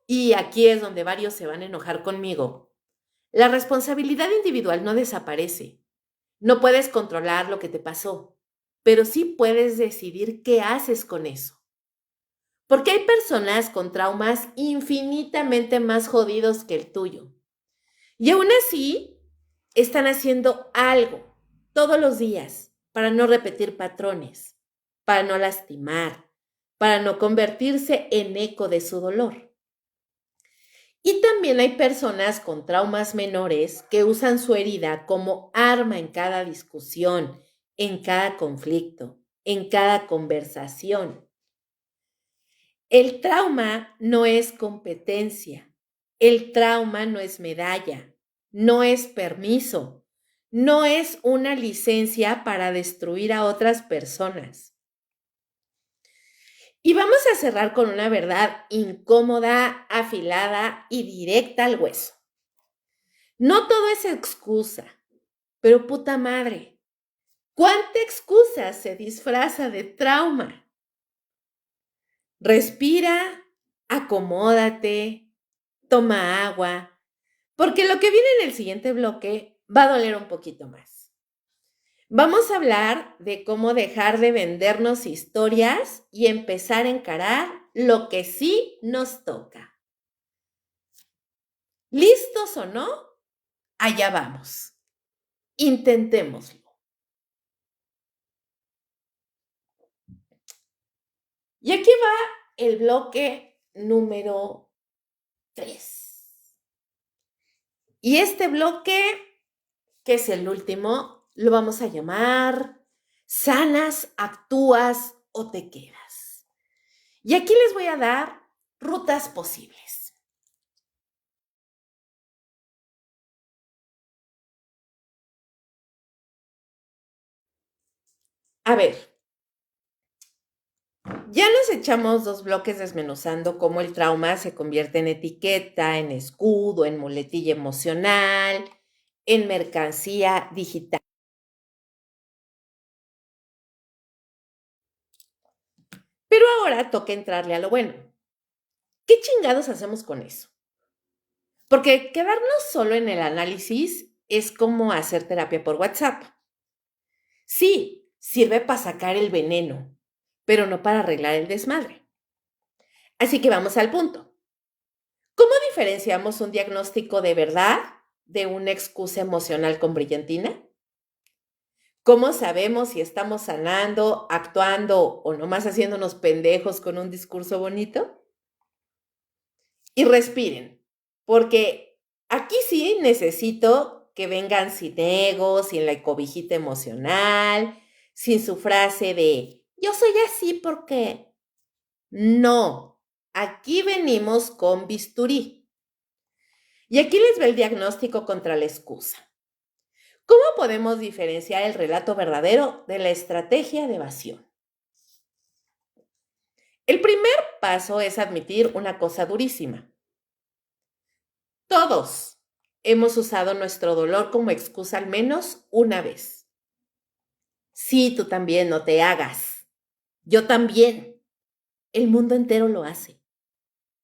y aquí es donde varios se van a enojar conmigo, la responsabilidad individual no desaparece. No puedes controlar lo que te pasó, pero sí puedes decidir qué haces con eso. Porque hay personas con traumas infinitamente más jodidos que el tuyo. Y aún así, están haciendo algo todos los días para no repetir patrones, para no lastimar, para no convertirse en eco de su dolor. Y también hay personas con traumas menores que usan su herida como arma en cada discusión, en cada conflicto, en cada conversación. El trauma no es competencia, el trauma no es medalla, no es permiso, no es una licencia para destruir a otras personas. Y vamos a cerrar con una verdad incómoda, afilada y directa al hueso. No todo es excusa, pero puta madre, ¿cuánta excusa se disfraza de trauma? Respira, acomódate, toma agua, porque lo que viene en el siguiente bloque va a doler un poquito más. Vamos a hablar de cómo dejar de vendernos historias y empezar a encarar lo que sí nos toca. ¿Listos o no? Allá vamos. Intentémoslo. Y aquí va el bloque número 3. Y este bloque, que es el último, lo vamos a llamar sanas, actúas o te quedas. Y aquí les voy a dar rutas posibles. A ver, ya nos echamos 2 bloques desmenuzando cómo el trauma se convierte en etiqueta, en escudo, en muletilla emocional, en mercancía digital. Pero ahora toca entrarle a lo bueno. ¿Qué chingados hacemos con eso? Porque quedarnos solo en el análisis es como hacer terapia por WhatsApp. Sí, sirve para sacar el veneno, pero no para arreglar el desmadre. Así que vamos al punto. ¿Cómo diferenciamos un diagnóstico de verdad de una excusa emocional con brillantina? ¿Cómo sabemos si estamos sanando, actuando o nomás haciéndonos pendejos con un discurso bonito? Y respiren, porque aquí sí necesito que vengan sin ego, sin la cobijita emocional, sin su frase de yo soy así porque no, aquí venimos con bisturí. Y aquí les va el diagnóstico contra la excusa. ¿Cómo podemos diferenciar el relato verdadero de la estrategia de evasión? El primer paso es admitir una cosa durísima. Todos hemos usado nuestro dolor como excusa al menos una vez. Sí, tú también, no te hagas. Yo también. El mundo entero lo hace.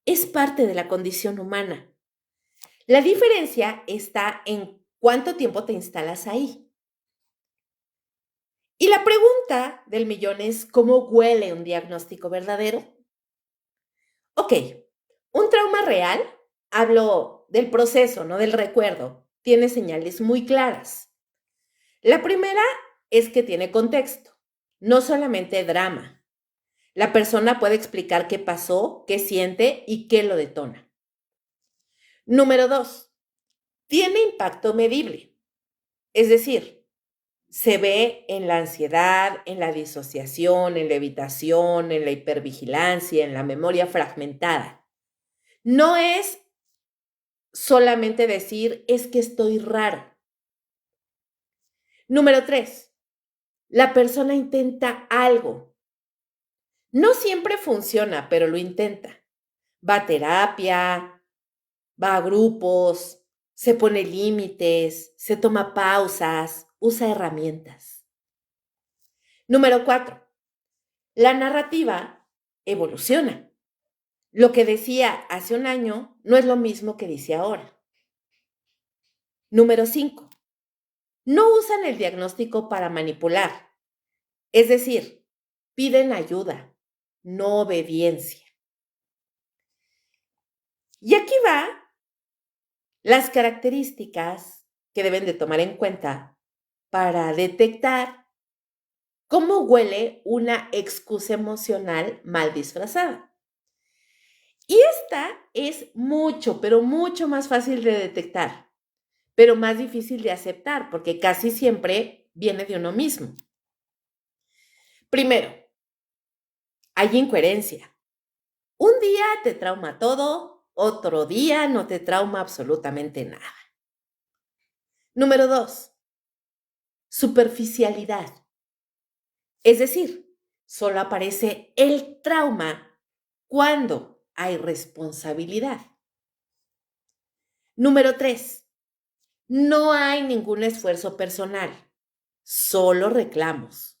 Es parte de la condición humana. La diferencia está en cuánto tiempo te instalas ahí. Y la pregunta del millón es, ¿cómo huele un diagnóstico verdadero? Ok, un trauma real, hablo del proceso, no del recuerdo, tiene señales muy claras. La primera es que tiene contexto, no solamente drama. La persona puede explicar qué pasó, qué siente y qué lo detona. Número 2, tiene impacto medible. Es decir, se ve en la ansiedad, en la disociación, en la evitación, en la hipervigilancia, en la memoria fragmentada. No es solamente decir, es que estoy raro. Número 3, la persona intenta algo. No siempre funciona, pero lo intenta. Va a terapia, va a grupos, se pone límites, se toma pausas usa herramientas. Número 4. La narrativa evoluciona. Lo que decía hace un año no es lo mismo que dice ahora. Número 5. No usan el diagnóstico para manipular. Es decir, piden ayuda, no obediencia. Y aquí va las características que deben de tomar en cuenta para detectar cómo huele una excusa emocional mal disfrazada. Y esta es mucho, pero mucho más fácil de detectar, pero más difícil de aceptar, porque casi siempre viene de uno mismo. Primero, hay incoherencia. Un día te trauma todo, otro día no te trauma absolutamente nada. Número 2, superficialidad. Es decir, solo aparece el trauma cuando hay responsabilidad. Número 3, no hay ningún esfuerzo personal, solo reclamos.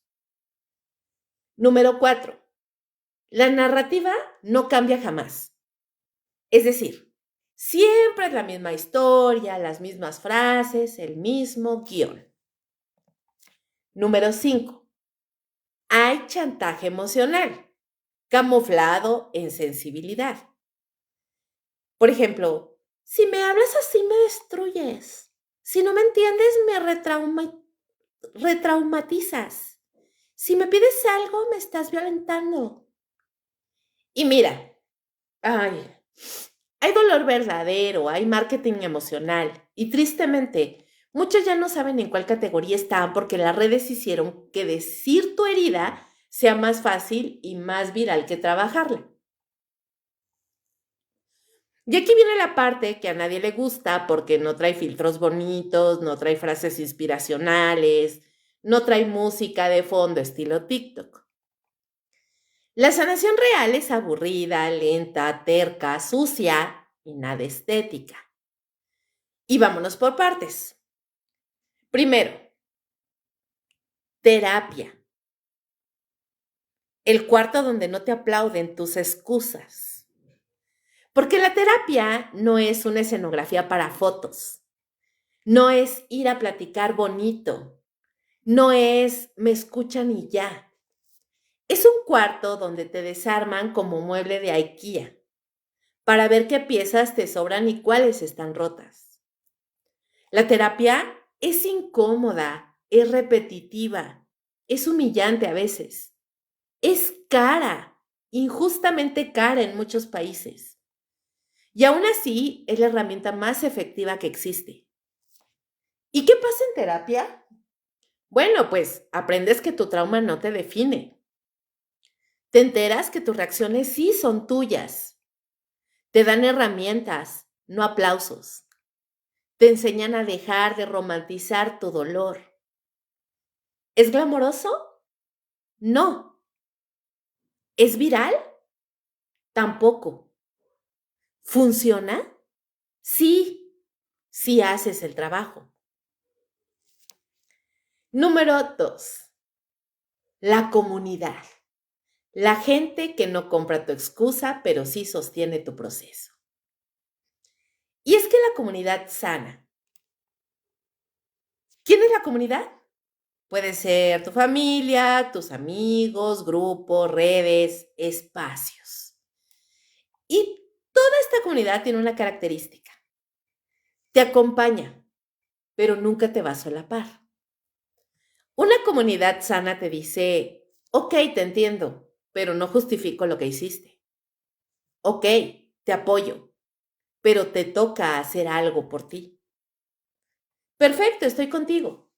Número 4, la narrativa no cambia jamás. Es decir, siempre es la misma historia, las mismas frases, el mismo guión. Número 5, hay chantaje emocional, camuflado en sensibilidad. Por ejemplo, si me hablas así me destruyes. Si no me entiendes me retraumatizas. Si me pides algo me estás violentando. Y mira, ay, hay dolor verdadero, hay marketing emocional y tristemente muchos ya no saben en cuál categoría están porque las redes hicieron que decir tu herida sea más fácil y más viral que trabajarla. Y aquí viene la parte que a nadie le gusta porque no trae filtros bonitos, no trae frases inspiracionales, no trae música de fondo estilo TikTok. La sanación real es aburrida, lenta, terca, sucia y nada estética. Y vámonos por partes. Primero, terapia. El cuarto donde no te aplauden tus excusas. Porque la terapia no es una escenografía para fotos. No es ir a platicar bonito. No es me escuchan y ya. Es un cuarto donde te desarman como mueble de IKEA para ver qué piezas te sobran y cuáles están rotas. La terapia es incómoda, es repetitiva, es humillante a veces, es cara, injustamente cara en muchos países. Y aún así es la herramienta más efectiva que existe. ¿Y qué pasa en terapia? Bueno, pues aprendes que tu trauma no te define. Te enteras que tus reacciones sí son tuyas. Te dan herramientas, no aplausos. Te enseñan a dejar de romantizar tu dolor. ¿Es glamoroso? No. ¿Es viral? Tampoco. ¿Funciona? Sí, sí haces el trabajo. Número 2. La comunidad. La gente que no compra tu excusa, pero sí sostiene tu proceso. Y es que la comunidad sana. ¿Quién es la comunidad? Puede ser tu familia, tus amigos, grupos, redes, espacios. Y toda esta comunidad tiene una característica. Te acompaña, pero nunca te va a solapar. Una comunidad sana te dice, ok, te entiendo, pero no justifico lo que hiciste. Ok, te apoyo, pero te toca hacer algo por ti. Perfecto, estoy contigo,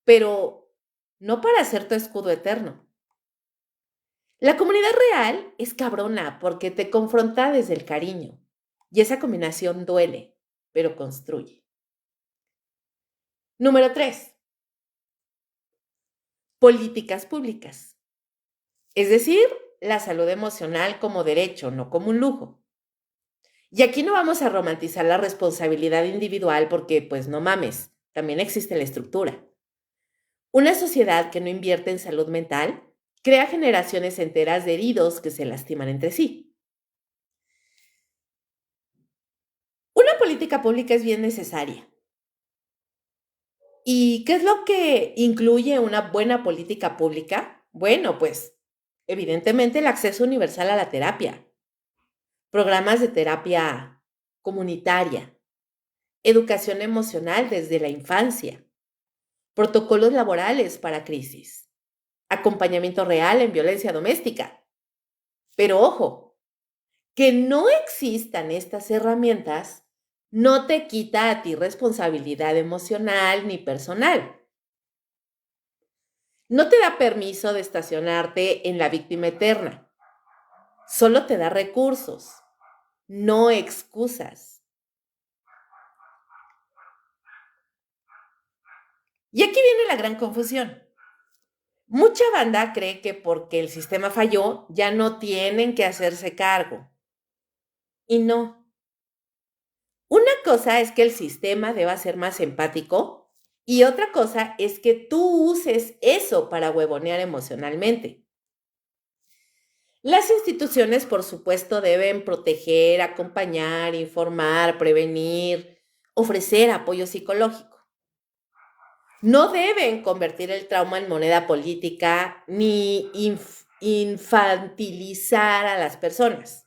pero no para ser tu escudo eterno. La comunidad real es cabrona porque te confronta desde el cariño y esa combinación duele, pero construye. Número 3. Políticas públicas. Es decir, la salud emocional como derecho, no como un lujo. Y aquí no vamos a romantizar la responsabilidad individual porque, pues no mames, también existe la estructura. Una sociedad que no invierte en salud mental crea generaciones enteras de heridos que se lastiman entre sí. Una política pública es bien necesaria. ¿Y qué es lo que incluye una buena política pública? Bueno, pues evidentemente el acceso universal a la terapia, programas de terapia comunitaria, educación emocional desde la infancia, protocolos laborales para crisis, acompañamiento real en violencia doméstica. Pero ojo, que no existan estas herramientas no te quita a ti responsabilidad emocional ni personal. No te da permiso de estacionarte en la víctima eterna. Solo te da recursos, no excusas. Y aquí viene la gran confusión. Mucha banda cree que porque el sistema falló, ya no tienen que hacerse cargo. Y no. Una cosa es que el sistema deba ser más empático y otra cosa es que tú uses eso para huevonear emocionalmente. Las instituciones, por supuesto, deben proteger, acompañar, informar, prevenir, ofrecer apoyo psicológico. No deben convertir el trauma en moneda política ni infantilizar a las personas.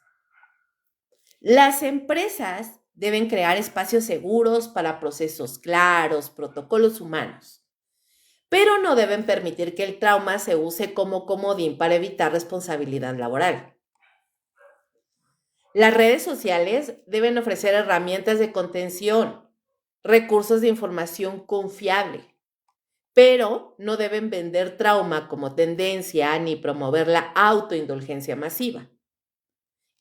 Las empresas deben crear espacios seguros para procesos claros, protocolos humanos, pero no deben permitir que el trauma se use como comodín para evitar responsabilidad laboral. Las redes sociales deben ofrecer herramientas de contención, recursos de información confiable, pero no deben vender trauma como tendencia ni promover la autoindulgencia masiva.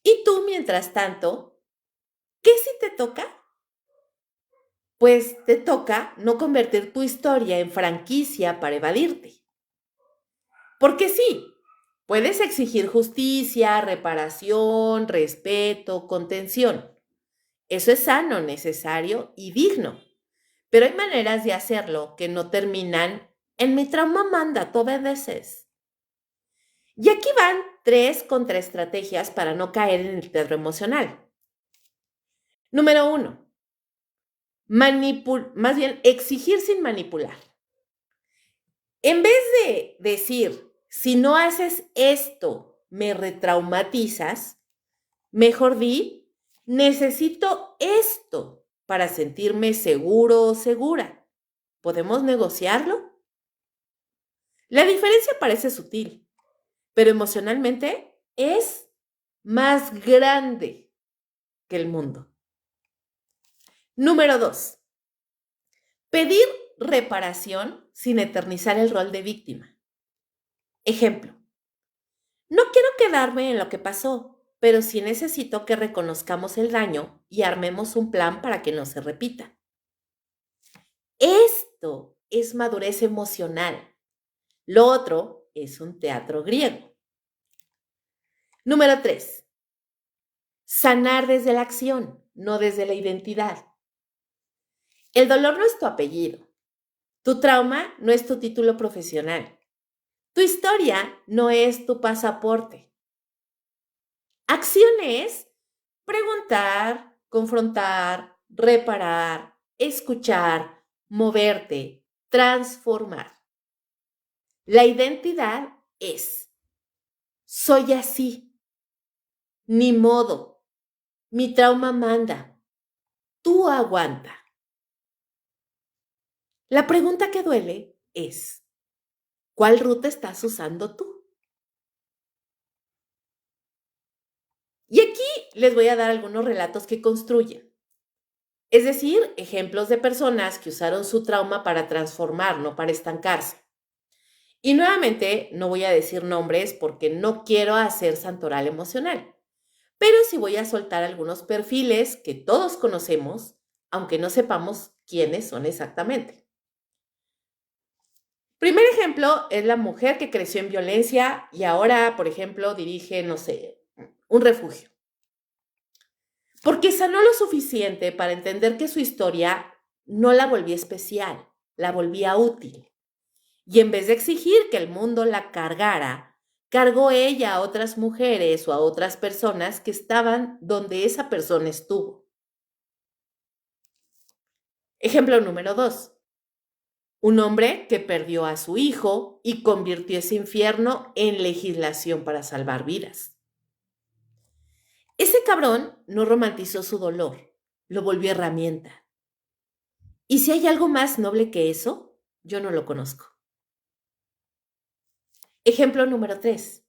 Y tú, mientras tanto, ¿qué si te toca? Pues te toca no convertir tu historia en franquicia para evadirte. Porque sí, puedes exigir justicia, reparación, respeto, contención. Eso es sano, necesario y digno. Pero hay maneras de hacerlo que no terminan en mi trauma manda, tú obedeces. Y aquí van 3 contraestrategias para no caer en el terror emocional. Número 1, más bien exigir sin manipular. En vez de decir, si no haces esto, me retraumatizas, mejor di, necesito esto para sentirme seguro o segura. ¿Podemos negociarlo? La diferencia parece sutil, pero emocionalmente es más grande que el mundo. Número 2, pedir reparación sin eternizar el rol de víctima. Ejemplo, no quiero quedarme en lo que pasó, pero sí necesito que reconozcamos el daño y armemos un plan para que no se repita. Esto es madurez emocional. Lo otro es un teatro griego. Número 3, sanar desde la acción, no desde la identidad. El dolor no es tu apellido. Tu trauma no es tu título profesional. Tu historia no es tu pasaporte. Acción es preguntar, confrontar, reparar, escuchar, moverte, transformar. La identidad es, soy así, ni modo, mi trauma manda, tú aguanta. La pregunta que duele es, ¿cuál ruta estás usando tú? Y aquí les voy a dar algunos relatos que construyen. Es decir, ejemplos de personas que usaron su trauma para transformar, no para estancarse. Y nuevamente, no voy a decir nombres porque no quiero hacer santoral emocional, pero sí voy a soltar algunos perfiles que todos conocemos, aunque no sepamos quiénes son exactamente. Primer ejemplo es la mujer que creció en violencia y ahora, por ejemplo, dirige, no sé, un refugio. Porque sanó lo suficiente para entender que su historia no la volvía especial, la volvía útil. Y en vez de exigir que el mundo la cargara, cargó ella a otras mujeres o a otras personas que estaban donde esa persona estuvo. Ejemplo número 2. Un hombre que perdió a su hijo y convirtió ese infierno en legislación para salvar vidas. Ese cabrón no romantizó su dolor, lo volvió herramienta. Y si hay algo más noble que eso, yo no lo conozco. Ejemplo número 3.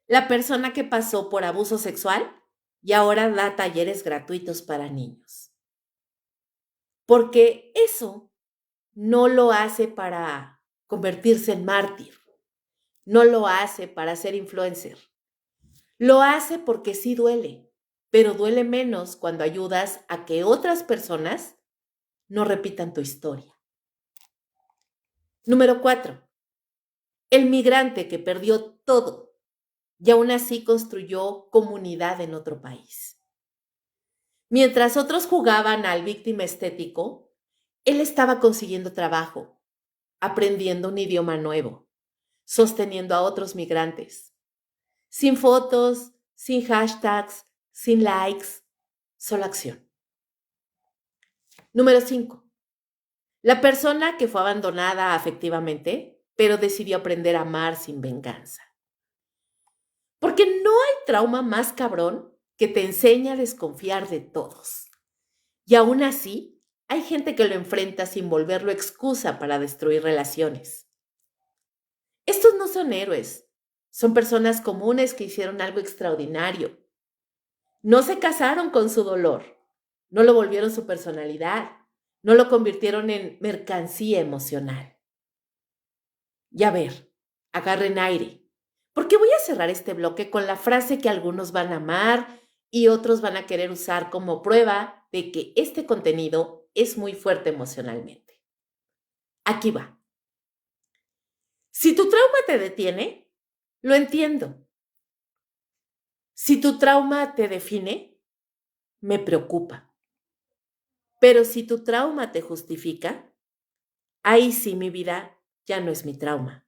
La persona que pasó por abuso sexual y ahora da talleres gratuitos para niños. Porque eso no lo hace para convertirse en mártir, no lo hace para ser influencer. Lo hace porque sí duele, pero duele menos cuando ayudas a que otras personas no repitan tu historia. Número 4. El migrante que perdió todo y aún así construyó comunidad en otro país. Mientras otros jugaban al víctima estético, él estaba consiguiendo trabajo, aprendiendo un idioma nuevo, sosteniendo a otros migrantes. Sin fotos, sin hashtags, sin likes, solo acción. Número 5. La persona que fue abandonada afectivamente, pero decidió aprender a amar sin venganza. Porque no hay trauma más cabrón que te enseña a desconfiar de todos. Y aún así, hay gente que lo enfrenta sin volverlo excusa para destruir relaciones. Estos no son héroes, son personas comunes que hicieron algo extraordinario. No se casaron con su dolor, no lo volvieron su personalidad, no lo convirtieron en mercancía emocional. Y a ver, agarren aire, porque voy a cerrar este bloque con la frase que algunos van a amar y otros van a querer usar como prueba de que este contenido es muy fuerte emocionalmente. Aquí va. Si tu trauma te detiene, lo entiendo. Si tu trauma te define, me preocupa. Pero si tu trauma te justifica, ahí sí mi vida ya no es mi trauma.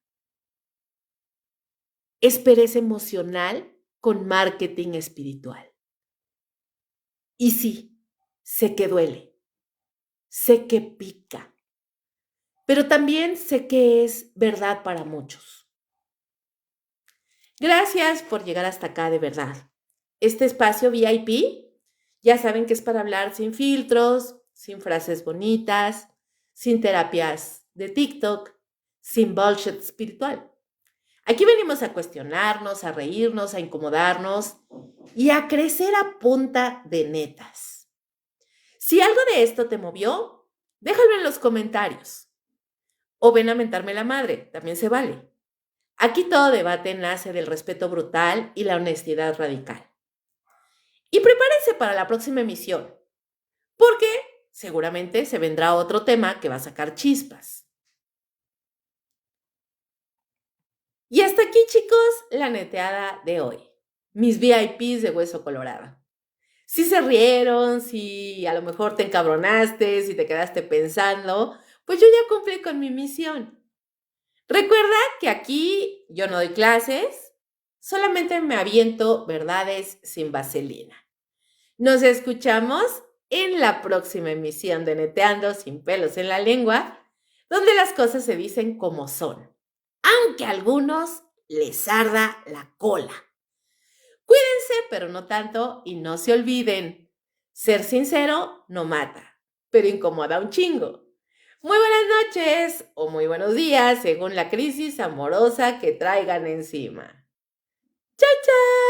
Es pereza emocional con marketing espiritual. Y sí, sé que duele, sé que pica, pero también sé que es verdad para muchos. Gracias por llegar hasta acá de verdad. Este espacio VIP, ya saben que es para hablar sin filtros, sin frases bonitas, sin terapias de TikTok, sin bullshit espiritual. Aquí venimos a cuestionarnos, a reírnos, a incomodarnos y a crecer a punta de netas. Si algo de esto te movió, déjalo en los comentarios. O ven a mentarme la madre, también se vale. Aquí todo debate nace del respeto brutal y la honestidad radical. Y prepárense para la próxima emisión, porque seguramente se vendrá otro tema que va a sacar chispas. Y hasta aquí, chicos, la neteada de hoy. Mis VIPs de Hueso Colorado. Si se rieron, si a lo mejor te encabronaste, si te quedaste pensando, pues yo ya cumplí con mi misión. Recuerda que aquí yo no doy clases, solamente me aviento verdades sin vaselina. Nos escuchamos en la próxima emisión de Neteando sin pelos en la lengua, donde las cosas se dicen como son, aunque a algunos les arda la cola. Cuídense, pero no tanto, y no se olviden, ser sincero no mata, pero incomoda un chingo. Muy buenas noches o muy buenos días, según la crisis amorosa que traigan encima. ¡Chao, chao!